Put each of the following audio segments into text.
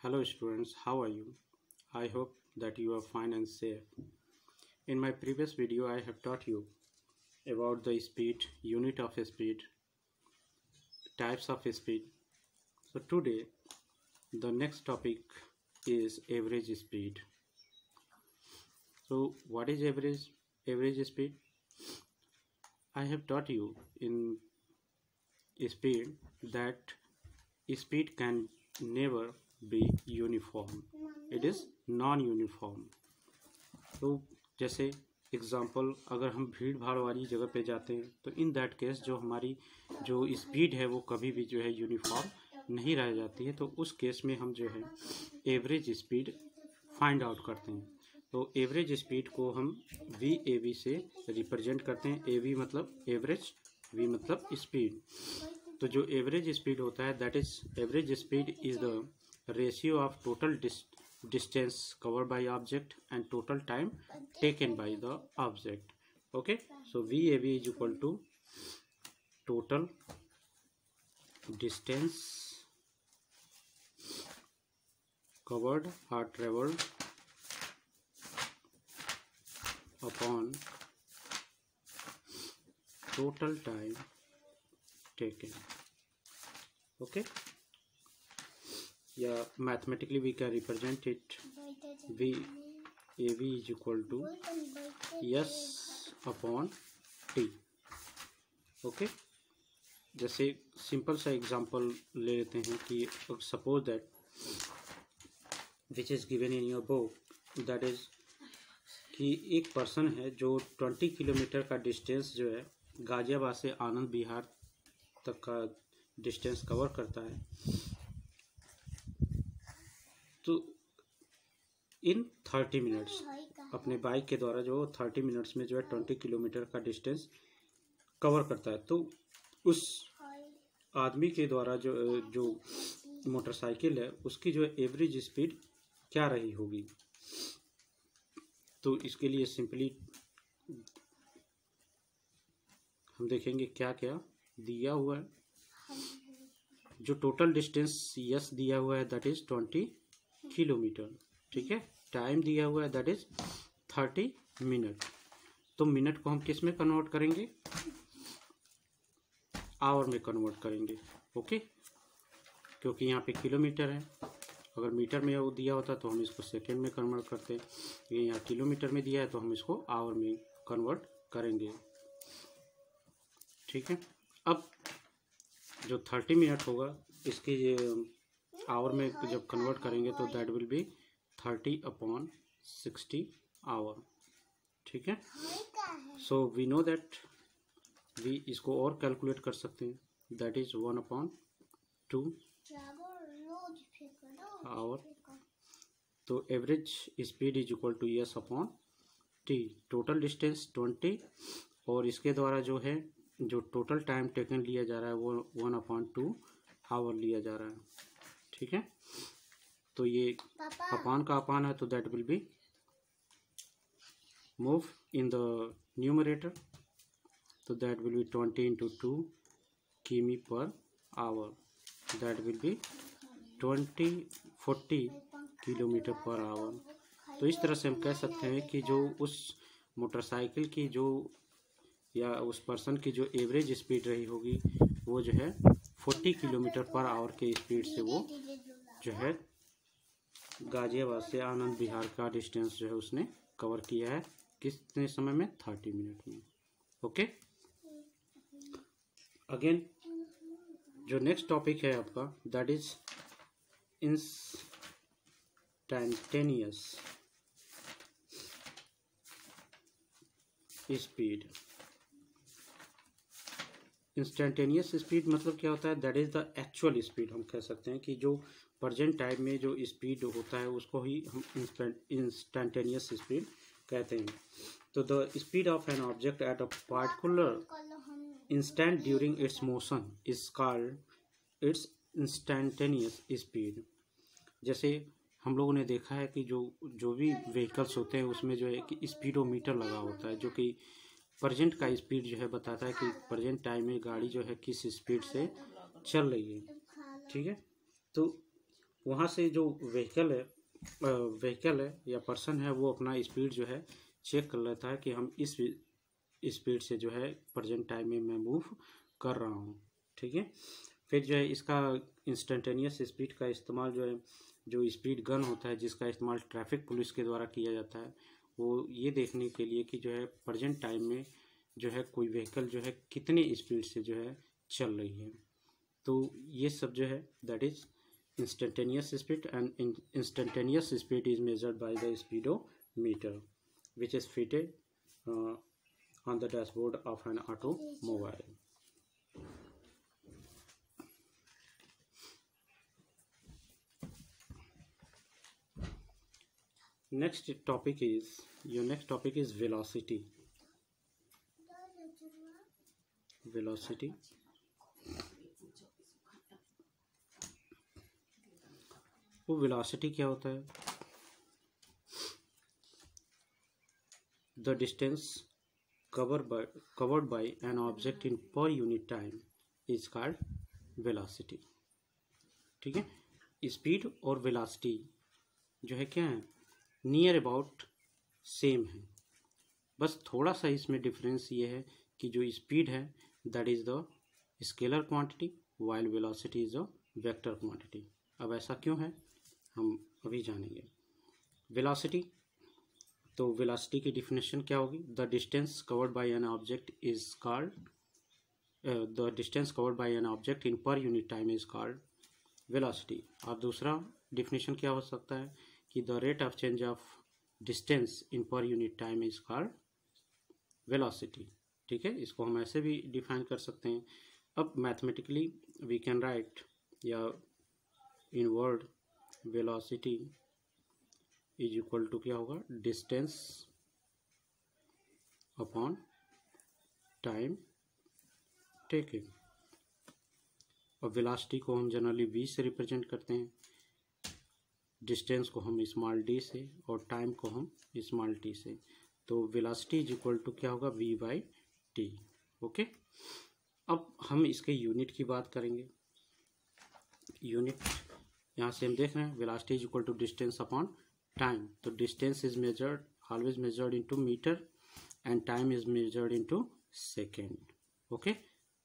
Hello students, how are you? I hope that you are fine and safe. In my previous video I have taught you about the speed, unit of speed, types of speed. So today the next topic is average speed. So what is average speed? I have taught you in speed that speed can never be uniform. It is non-uniform. तो जैसे example अगर हम भीड़ भाड़ वाली जगह पे जाते हैं तो इन दैट केस जो हमारी जो स्पीड है वो कभी भी जो है यूनिफॉर्म नहीं रह जाती है। तो उस केस में हम जो है एवरेज स्पीड फाइंड आउट करते हैं। तो एवरेज स्पीड को हम VAV से रिप्रेजेंट करते हैं। AV मतलब एवरेज, V मतलब स्पीड। तो जो एवरेज स्पीड होता है that is average speed is the ratio of total distance covered by object and total time taken by the object. Okay, so VAV is equal to total distance covered or traveled upon total time taken. Okay, yeah, mathematically we can represent it. VAV is equal to S upon T. Okay, जैसे simple सा example ले लेते हैं कि suppose that which is given in your book, that is कि एक person है जो 20 किलोमीटर का डिस्टेंस जो है गाजियाबाद से आनंद विहार तक का डिस्टेंस कवर करता है। तो इन 30 मिनट्स अपने बाइक के द्वारा जो 30 मिनट्स में जो है 20 किलोमीटर का डिस्टेंस कवर करता है। तो उस आदमी के द्वारा जो मोटरसाइकिल है उसकी जो एवरेज स्पीड क्या रही होगी। तो इसके लिए सिंपली हम देखेंगे क्या क्या दिया हुआ है। जो टोटल डिस्टेंस यस दिया हुआ है दैट इज 20 किलोमीटर, ठीक है। टाइम दिया हुआ है दैट इज 30 मिनट। तो मिनट को हम किस में कन्वर्ट करेंगे, आवर में कन्वर्ट करेंगे। ओके, क्योंकि यहाँ पे किलोमीटर है, अगर मीटर में वो दिया होता तो हम इसको सेकंड में कन्वर्ट करते। ये यहाँ किलोमीटर में दिया है तो हम इसको आवर में कन्वर्ट करेंगे, ठीक है। अब जो 30 मिनट होगा इसके आवर में जब कन्वर्ट करेंगे तो दैट विल बी 30/60 आवर, ठीक है। So we know that we इसको और कैलकुलेट कर सकते हैं, दैट इज 1/2 आवर। तो average speed is equal to S upon T। Total distance 20 और इसके द्वारा जो है जो टोटल टाइम टेकन लिया जा रहा है वो 1/2 आवर लिया जा रहा है, ठीक है। तो ये अपान का अपान है तो that will be move in the numerator, तो दैट विल बी 20 × 2 किमी per hour, that will be 40 kilometre per hour. तो इस तरह से हम कह सकते हैं कि जो उस मोटरसाइकिल की जो या उस पर्सन की जो एवरेज स्पीड रही होगी वो जो है 40 किलोमीटर पर आवर के स्पीड से वो जो है गाजियाबाद से आनंद विहार का डिस्टेंस जो है उसने कवर किया है कितने समय में, 30 मिनट में। ओके, अगेन जो नेक्स्ट टॉपिक है आपका that is instantaneous speed. Instantaneous speed मतलब क्या होता है, that is the actual speed. हम कह सकते हैं कि जो प्रेजेंट टाइम में जो स्पीड होता है उसको ही हम इंस्टैंटेनियस स्पीड कहते हैं। तो the speed of an object at a particular instant during its motion is called its instantaneous speed. जैसे हम लोगों ने देखा है कि जो भी व्हीकल्स होते हैं उसमें जो है कि स्पीडोमीटर लगा होता है जो कि प्रेजेंट का स्पीड जो है बताता है कि प्रेजेंट टाइम में गाड़ी जो है किस स्पीड से चल रही है, ठीक है। तो वहाँ से जो व्हीकल है या पर्सन है वो अपना स्पीड जो है चेक कर लेता है कि हम इस स्पीड से जो है प्रेजेंट टाइम में मैं मूव कर रहा हूँ। ठीक है, फिर जो है इसका इंस्टेंटेनियस स्पीड का इस्तेमाल जो है, जो स्पीड गन होता है जिसका इस्तेमाल ट्रैफिक पुलिस के द्वारा किया जाता है, वो ये देखने के लिए कि जो है प्रेजेंट टाइम में जो है कोई व्हीकल जो है कितनी स्पीड से जो है चल रही है। तो ये सब जो है that is instantaneous speed, and instantaneous speed is measured by the speedometer which is fitted on the dashboard of an automobile. Next topic is velocity. वो वेलोसिटी क्या होता है? The distance covered by an object in per unit time is called velocity. ठीक है, speed और velocity जो है क्या है, नियर अबाउट सेम है, बस थोड़ा सा इसमें डिफरेंस ये है कि जो स्पीड है that is the scalar quantity while velocity is the vector quantity. अब ऐसा क्यों है हम अभी जानेंगे। वेलोसिटी, तो वेलोसिटी की डिफिनेशन क्या होगी? The distance covered by an object is called the distance covered by an object in per unit time is called velocity. और दूसरा डिफिनेशन क्या हो सकता है कि the rate of change of distance in per unit time is called velocity. ठीक है, इसको हम ऐसे भी डिफाइन कर सकते हैं। अब मैथमेटिकली वी कैन राइट या in word velocity is equal to क्या होगा, डिस्टेंस अपॉन टाइम टेकन। और वेलोसिटी को हम जनरली v से रिप्रेजेंट करते हैं, डिस्टेंस को हम स्मॉल d से और टाइम को हम स्मॉल t से। तो वेलोसिटी इज इक्वल टू क्या होगा, v बाई टी। ओके, अब हम इसके यूनिट की बात करेंगे। यूनिट यहाँ से हम देख रहे हैं velocity is equal to distance upon time. तो distance is measured always measured into metre and time is measured into second. Okay,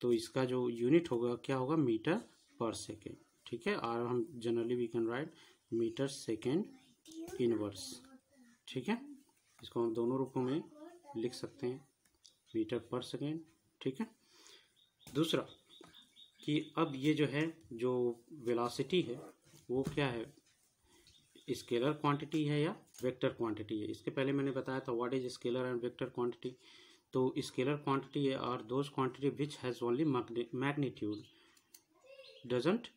तो इसका जो यूनिट होगा क्या होगा, मीटर पर सेकेंड। ठीक है, और हम generally we can write metre second inverse. ठीक है, इसको हम दोनों रूपों में लिख सकते हैं, मीटर पर सेकेंड। ठीक है, दूसरा कि अब ये जो है जो वेलोसिटी है वो क्या है, स्केलर क्वांटिटी है या वेक्टर क्वांटिटी है। इसके पहले मैंने बताया था what is scalar and vector quantity. तो स्केलर क्वांटिटी है are those quantity which has only magnitude doesn't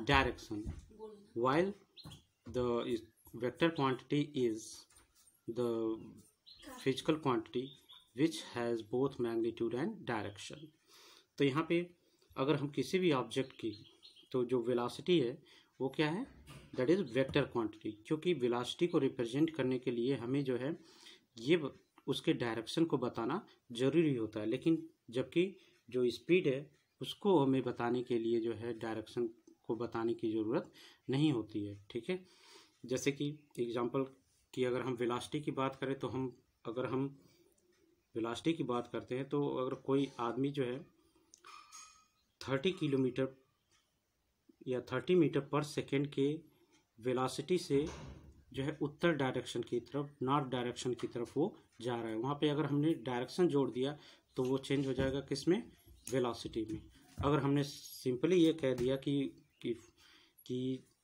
direction, while the vector quantity is the physical quantity which has both magnitude and direction. तो यहाँ पे अगर हम किसी भी object की, तो जो वेलोसिटी है वो क्या है, दैट इज वेक्टर क्वांटिटी, क्योंकि वेलोसिटी को रिप्रेजेंट करने के लिए हमें जो है ये उसके डायरेक्शन को बताना जरूरी होता है, लेकिन जबकि जो स्पीड है उसको हमें बताने के लिए जो है डायरेक्शन को बताने की ज़रूरत नहीं होती है। ठीक है, जैसे कि एग्जांपल कि अगर हम वेलोसिटी की बात करें तो अगर हम वेलोसिटी की बात करते हैं तो अगर कोई आदमी जो है 30 किलोमीटर या 30 मीटर पर सेकेंड के वेलोसिटी से जो है उत्तर डायरेक्शन की तरफ, नॉर्थ डायरेक्शन की तरफ वो जा रहा है, वहाँ पे अगर हमने डायरेक्शन जोड़ दिया तो वो चेंज हो जाएगा किस में, वेलोसिटी में। अगर हमने सिंपली ये कह दिया कि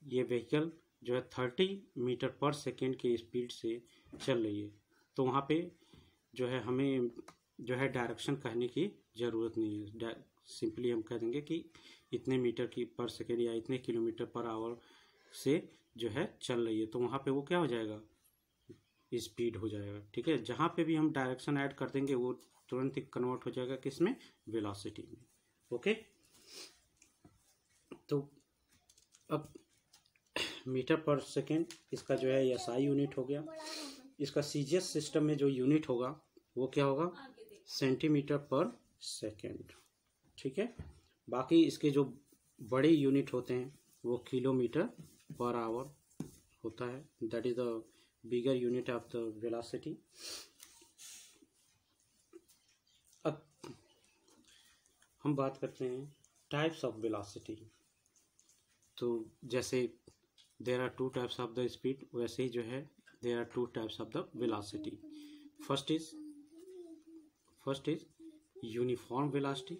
ये व्हीकल जो है 30 मीटर पर सेकेंड की स्पीड से चल रही है, तो वहाँ पे जो है हमें जो है डायरेक्शन कहने की ज़रूरत नहीं है। सिंपली हम कह देंगे कि इतने मीटर की पर सेकेंड या इतने किलोमीटर पर आवर से जो है चल रही है, तो वहाँ पे वो क्या हो जाएगा, स्पीड हो जाएगा। ठीक है, जहाँ पे भी हम डायरेक्शन ऐड कर देंगे वो तुरंत ही कन्वर्ट हो जाएगा किस में, वेलोसिटी में। ओके, तो अब मीटर पर सेकेंड इसका जो है SI यूनिट हो गया। इसका सीजीएस सिस्टम में जो यूनिट होगा वो क्या होगा, सेंटीमीटर पर सेकेंड। ठीक है, बाकी इसके जो बड़े यूनिट होते हैं वो किलोमीटर पर आवर होता है. That is the bigger unit of the velocity. अब हम बात करते हैं टाइप्स ऑफ वेलोसिटी. तो जैसे there are two types of the speed, वैसे ही जो है there are two types of the velocity. First is uniform velocity.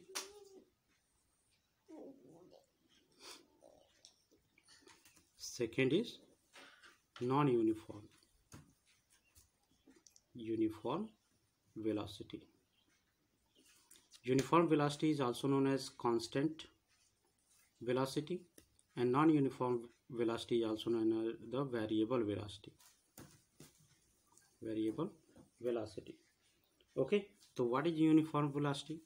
Second is non-uniform velocity. Uniform velocity is also known as constant velocity, and non-uniform velocity is also known as the variable velocity. Okay, so what is uniform velocity?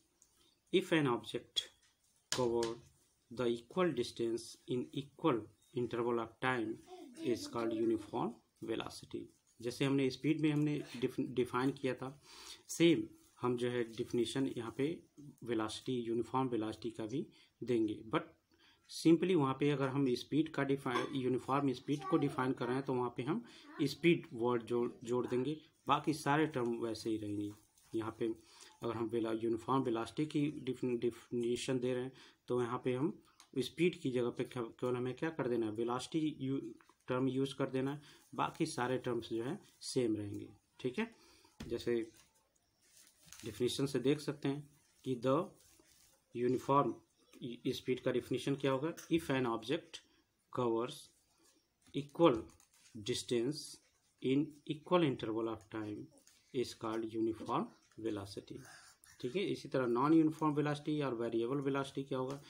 If an object covers the equal distance in equal interval of time is called uniform velocity. जैसे हमने speed में हमने define किया था, same हम जो है definition यहाँ पे वेलोसिटी, यूनिफॉर्म वेलोसिटी का भी देंगे. बट सिंपली वहाँ पे अगर हम स्पीड का यूनिफॉर्म स्पीड को डिफाइन कर रहे हैं तो वहाँ पे हम स्पीड वर्ड जोड़ देंगे. बाकी सारे टर्म वैसे ही रहेंगे. यहाँ पे अगर हम यूनिफॉर्म वेलोसिटी की डिफिनीशन दे रहे हैं तो यहाँ पे हम स्पीड की जगह पे केवल हमें क्या कर देना है, वेलोसिटी टर्म यूज कर देना है. बाकी सारे टर्म्स जो है सेम रहेंगे. ठीक है, जैसे डिफिनीशन से देख सकते हैं कि द यूनिफॉर्म स्पीड का डिफिनीशन क्या होगा. If an object covers equal distance in equal interval of time is called uniform velocity. ठीक है, इसी तरह नॉन यूनिफॉर्म वेलोसिटी और वेरिएबल वेलोसिटी क्या होगा.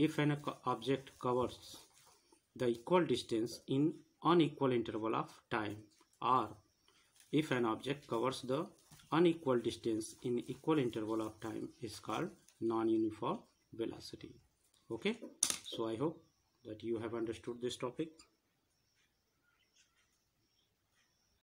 If an object covers the equal distance in unequal interval of time, or if an object covers the unequal distance in equal interval of time is called non-uniform velocity. Okay, so I hope that you have understood this topic.